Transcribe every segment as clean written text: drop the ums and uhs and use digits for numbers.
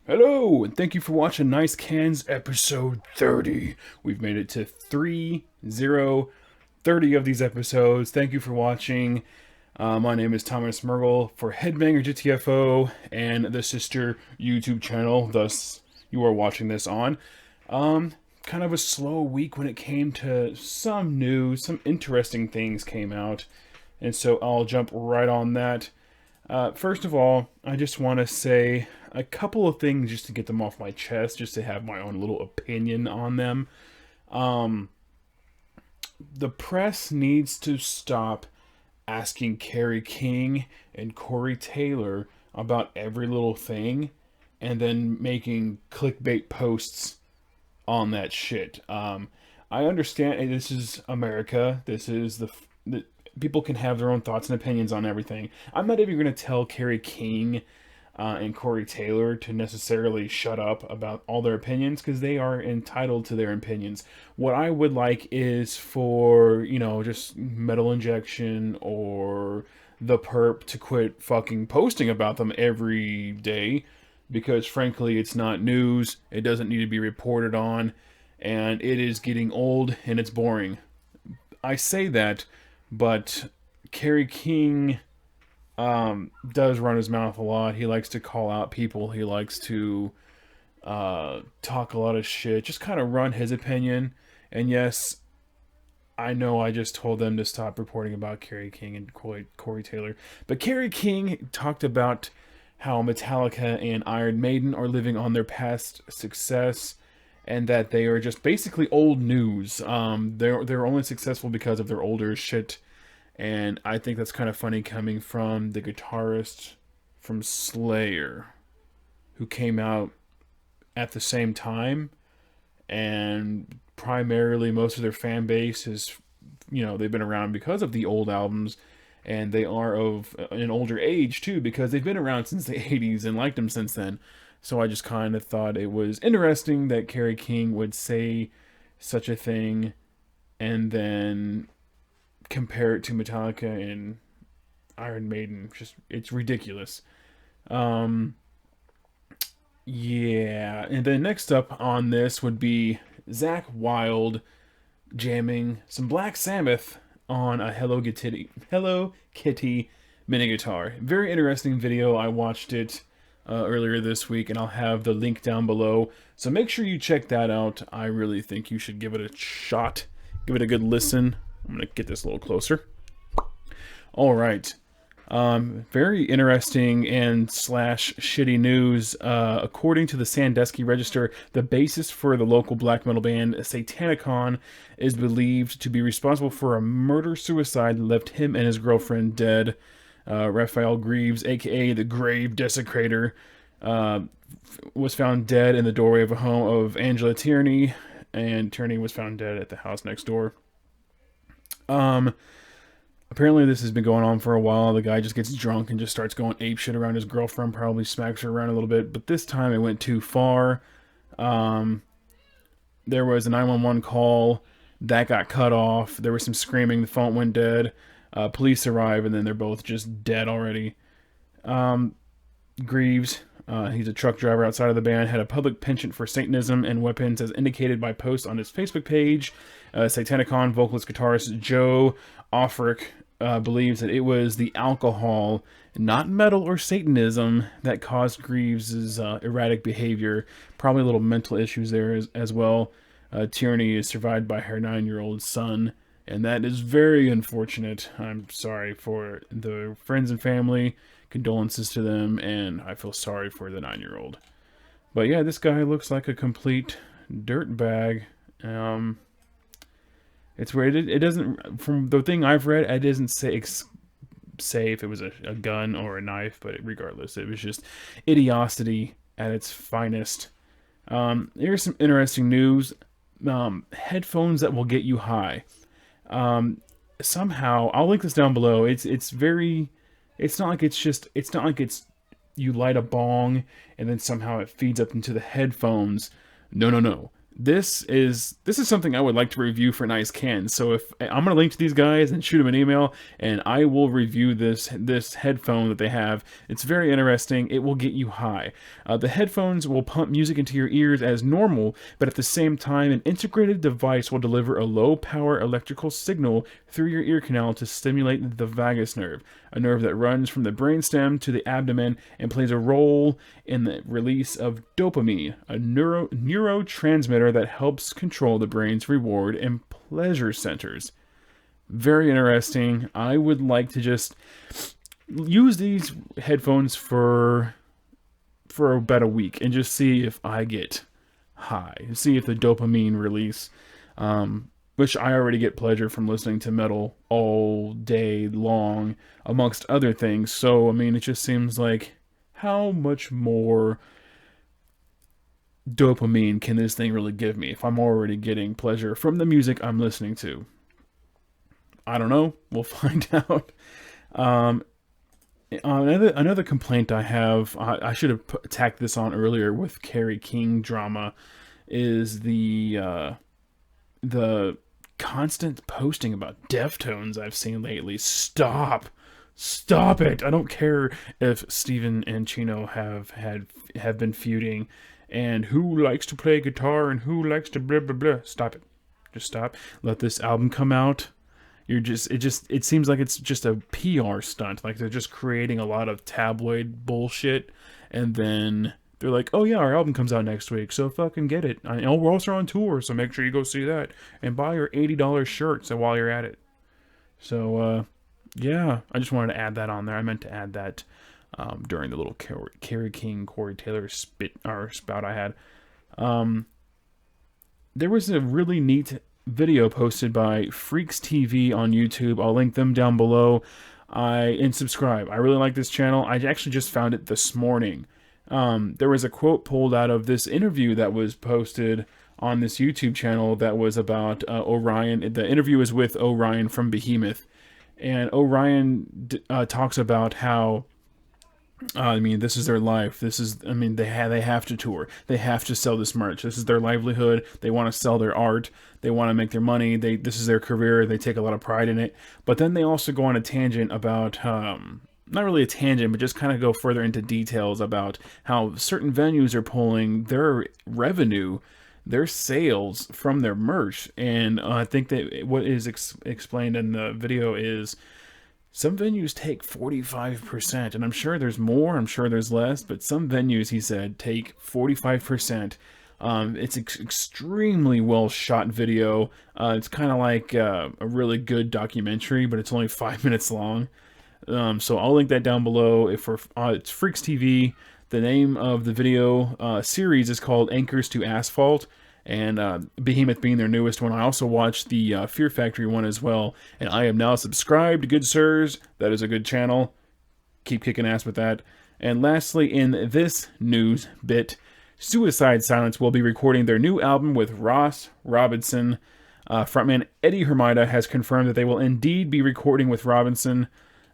Hello, and thank you for watching Nice Cans episode 30. We've made it to 30 of these episodes. Thank you for watching. My name is Thomas Mergel for Headbanger GTFO and the sister YouTube channel, thus you are watching this on. Kind of a slow week when it came to some news, some interesting things came out, and so I'll jump right on that. First of all, I just want to say a couple of things just to get them off my chest, just to have my own little opinion on them. Um, the press needs to stop asking Kerry King and Corey Taylor about every little thing and then making clickbait posts on that shit. I understand this is America. This is the people can have their own thoughts and opinions on everything. I'm not even going to tell Kerry King and Corey Taylor to necessarily shut up about all their opinions because they are entitled to their opinions. What I would like is for, just metal injection or the perp to quit fucking posting about them every day because frankly it's not news. It doesn't need to be reported on and it is getting old and it's boring. I say that, but Kerry King does run his mouth a lot. He likes to call out people. He likes to talk a lot of shit. Just kind of run his opinion. And yes, I know I just told them to stop reporting about Kerry King and Corey Taylor. But Kerry King talked about how Metallica and Iron Maiden are living on their past success and that they are just basically old news. They're only successful because of their older shit, and I think that's kind of funny coming from the guitarist from Slayer, who came out at the same time, and primarily most of their fan base is, they've been around because of the old albums, and they are of an older age too because they've been around since the 80s and liked them since then. So I just kind of thought it was interesting that Kerry King would say such a thing and then compare it to Metallica and Iron Maiden. Just it's ridiculous. Um, yeah, and then next up on this would be Zakk Wylde jamming some Black Sabbath on a Hello Kitty mini guitar. Very interesting video. I watched it earlier this week, and I'll have the link down below. So make sure you check that out. I really think you should give it a shot. Give it a good listen. I'm going to get this a little closer. All right. Very interesting and slash shitty news. According to the Sandusky Register, the bassist for the local black metal band Satanicon is believed to be responsible for a murder-suicide that left him and his girlfriend dead. Raphael Greaves, aka the Grave Desecrator, was found dead in the doorway of a home of Angela Tierney, and Tierney was found dead at the house next door. Apparently this has been going on for a while. The guy just gets drunk and just starts going apeshit around his girlfriend, probably smacks her around a little bit, but this time it went too far. There was a 911 call that got cut off. There was some screaming. The phone went dead. Police arrive, and then they're both just dead already. Greaves, he's a truck driver outside of the band, had a public penchant for Satanism and weapons, as indicated by posts on his Facebook page. Satanicon vocalist guitarist Joe Offrick believes that it was the alcohol, not metal or Satanism, that caused Greaves' erratic behavior. Probably a little mental issues there as well. Tierney is survived by her 9-year-old son, and that is very unfortunate. I'm sorry for the friends and family, condolences to them, and I feel sorry for the 9-year-old. But yeah, this guy looks like a complete dirtbag. It's weird. It doesn't, from the thing I've read, it doesn't say if it was a gun or a knife, but regardless, it was just idiocity at its finest. Here's some interesting news. Headphones that will get you high. Somehow, I'll link this down below. It's not like it's you light a bong and then somehow it feeds up into the headphones. No. this is something I would like to review for Nice Can. So if I'm gonna link to these guys and shoot them an email, and I will review this headphone that they have. It's very interesting. It will get you high. The headphones will pump music into your ears as normal, but at the same time, an integrated device will deliver a low power electrical signal through your ear canal to stimulate the vagus nerve, a nerve that runs from the brainstem to the abdomen and plays a role in the release of dopamine, a neurotransmitter that helps control the brain's reward and pleasure centers. Very interesting. I would like to just use these headphones for about a week and just see if I get high, see if the dopamine release, which I already get pleasure from listening to metal all day long, amongst other things. So, I mean, it just seems like, how much more dopamine can this thing really give me if I'm already getting pleasure from the music I'm listening to? I don't know. We'll find out. Another complaint I have, I should have tacked this on earlier with Kerry King drama, is the constant posting about Deftones I've seen lately. Stop it! I don't care if Steven and Chino have been feuding, and who likes to play guitar and who likes to blah blah blah. Stop it! Just stop. Let this album come out. It seems like it's just a PR stunt. Like they're just creating a lot of tabloid bullshit, and then they're like, "Oh yeah, our album comes out next week, so fucking get it." I know we're also on tour, so make sure you go see that and buy your $80 shirts while you're at it. So yeah, I just wanted to add that on there. I meant to add that during the little Kerry King, Corey Taylor spout I had. There was a really neat video posted by Freaks TV on YouTube. I'll link them down below. And subscribe. I really like this channel. I actually just found it this morning. There was a quote pulled out of this interview that was posted on this YouTube channel that was about Orion. The interview is with Orion from Behemoth. And Orion talks about how, I mean, this is their life. They have to tour. They have to sell this merch. This is their livelihood. They want to sell their art. They want to make their money. This is their career. They take a lot of pride in it. But then they also go on a tangent about, not really a tangent, but just kind of go further into details about how certain venues are pulling their revenue, their sales from their merch. And I think that what is explained in the video is some venues take 45%, and I'm sure there's more, I'm sure there's less, but some venues, he said, take 45%. It's extremely well shot video. It's kind of like a really good documentary, but it's only 5 minutes long. So I'll link that down below. It's Freaks TV. The name of the video series is called Anchors to Asphalt, and Behemoth being their newest one. I also watched the Fear Factory one as well, and I am now subscribed, good sirs. That is a good channel. Keep kicking ass with that. And lastly, in this news bit, Suicide Silence will be recording their new album with Ross Robinson. Frontman Eddie Hermida has confirmed that they will indeed be recording with Robinson.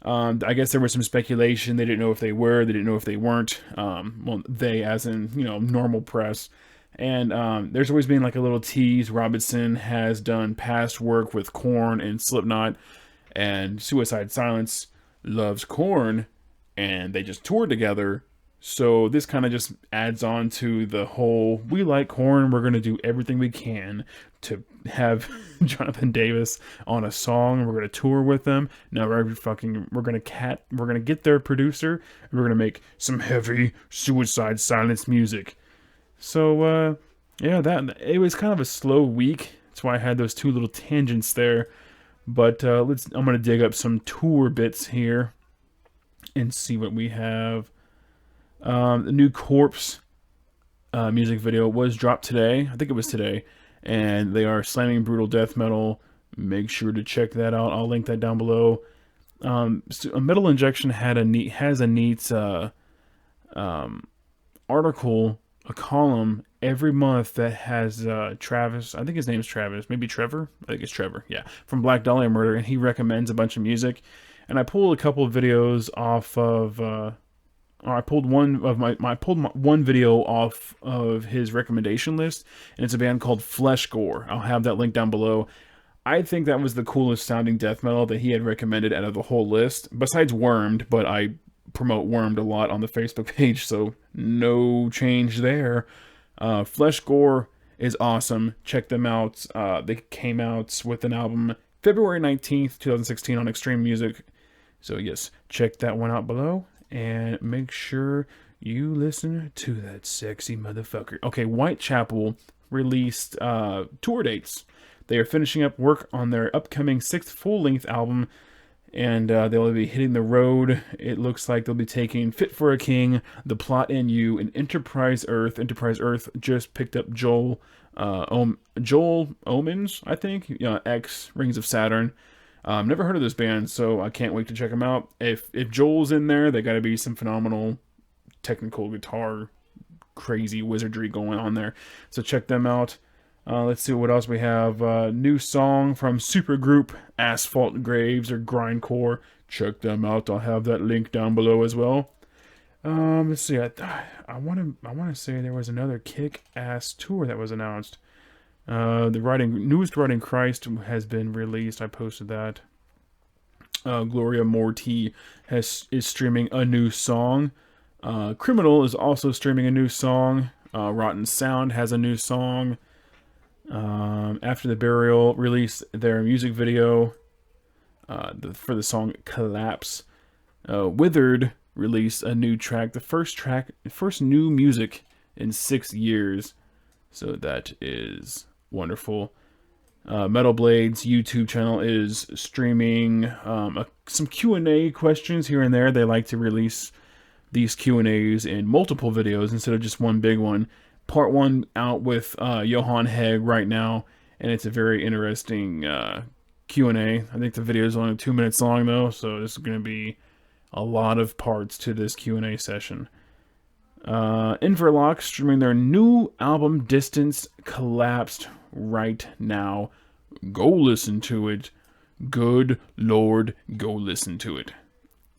I guess there was some speculation. They didn't know if they were. They didn't know if they weren't. Well, they as in, normal press. And there's always been like a little tease. Robinson has done past work with Korn and Slipknot. And Suicide Silence loves Korn. And they just toured together. So this kind of just adds on to the whole, we like Korn, we're going to do everything we can to have Jonathan Davis on a song. We're going to tour with them. Now we're going to get their producer, and we're going to make some heavy Suicide Silence music. So yeah, it was kind of a slow week. That's why I had those two little tangents there. But I'm going to dig up some tour bits here and see what we have. The new Corpse music video was dropped today. I think it was today. And they are slamming brutal death metal. Make sure to check that out. I'll link that down below. So Metal Injection has a neat article, a column every month that has Travis. I think his name's Travis. Maybe Trevor? I think it's Trevor. Yeah. From Black Dahlia Murder. And he recommends a bunch of music. And I pulled a couple of videos off of or I pulled one video off of his recommendation list, and it's a band called Fleshgore. I'll have that link down below. I think that was the coolest sounding death metal that he had recommended out of the whole list, besides Wormed, but I promote Wormed a lot on the Facebook page, so no change there. Fleshgore is awesome. Check them out. They came out with an album February 19th, 2016 on Extreme Music. So yes, check that one out below, and make sure you listen to that sexy motherfucker. Okay, Whitechapel released tour dates. They are finishing up work on their upcoming 6th full-length album, and they'll be hitting the road. It looks like they'll be taking Fit for a King, The Plot and You, and Enterprise Earth. Enterprise Earth just picked up Joel Omens, I think, X Rings of Saturn. Never heard of this band, so I can't wait to check them out. If Joel's in there, they got to be some phenomenal technical guitar, crazy wizardry going on there. So check them out. Let's see what else we have. New song from supergroup Asphalt Graves or Grindcore. Check them out. I'll have that link down below as well. Let's see. I want to say there was another kick-ass tour that was announced. The newest Writing Christ has been released. I posted that. Gloria Morty is streaming a new song. Criminal is also streaming a new song. Rotten Sound has a new song. After the Burial released their music video for the song Collapse. Withered released a new track, the first new music in 6 years. So that is wonderful. Metal Blade's YouTube channel is streaming some Q&A questions here and there. They like to release these Q&As in multiple videos instead of just one big one. Part 1 out with Johan Hegg right now, and it's a very interesting Q&A. I think the video is only 2 minutes long though, so this is going to be a lot of parts to this Q&A session. Inverloch streaming their new album Distance Collapsed right now. Go listen to it. Good Lord, go listen to it.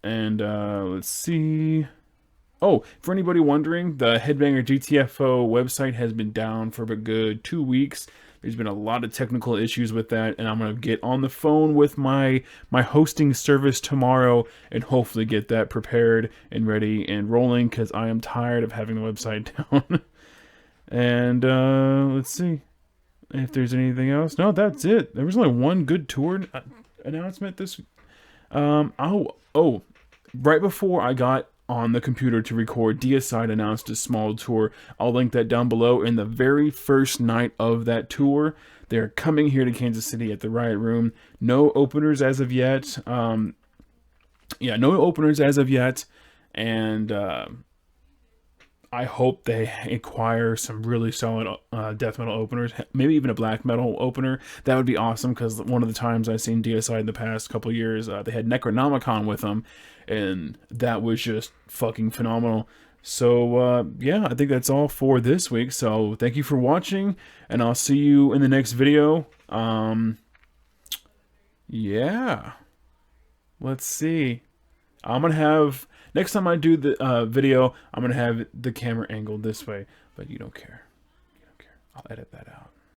And let's see. Oh, for anybody wondering, the Headbanger GTFO website has been down for a good 2 weeks. There's been a lot of technical issues with that, and I'm going to get on the phone with my hosting service tomorrow and hopefully get that prepared and ready and rolling, because I am tired of having the website down. And let's see if there's anything else. No, that's it. There was only one good tour announcement this week. Right before I got on the computer to record, Deicide announced a small tour. I'll link that down below. In the very first night of that tour, they're coming here to Kansas City at the Riot Room. No openers as of yet. No openers as of yet. And I hope they acquire some really solid death metal openers, maybe even a black metal opener. That would be awesome, because one of the times I've seen Deicide in the past couple of years, they had Necronomicon with them, and that was just fucking phenomenal. So, yeah, I think that's all for this week. So, thank you for watching, and I'll see you in the next video. Yeah. Let's see. I'm going to have... Next time I do the video, I'm going to have the camera angled this way. But you don't care. You don't care. I'll edit that out.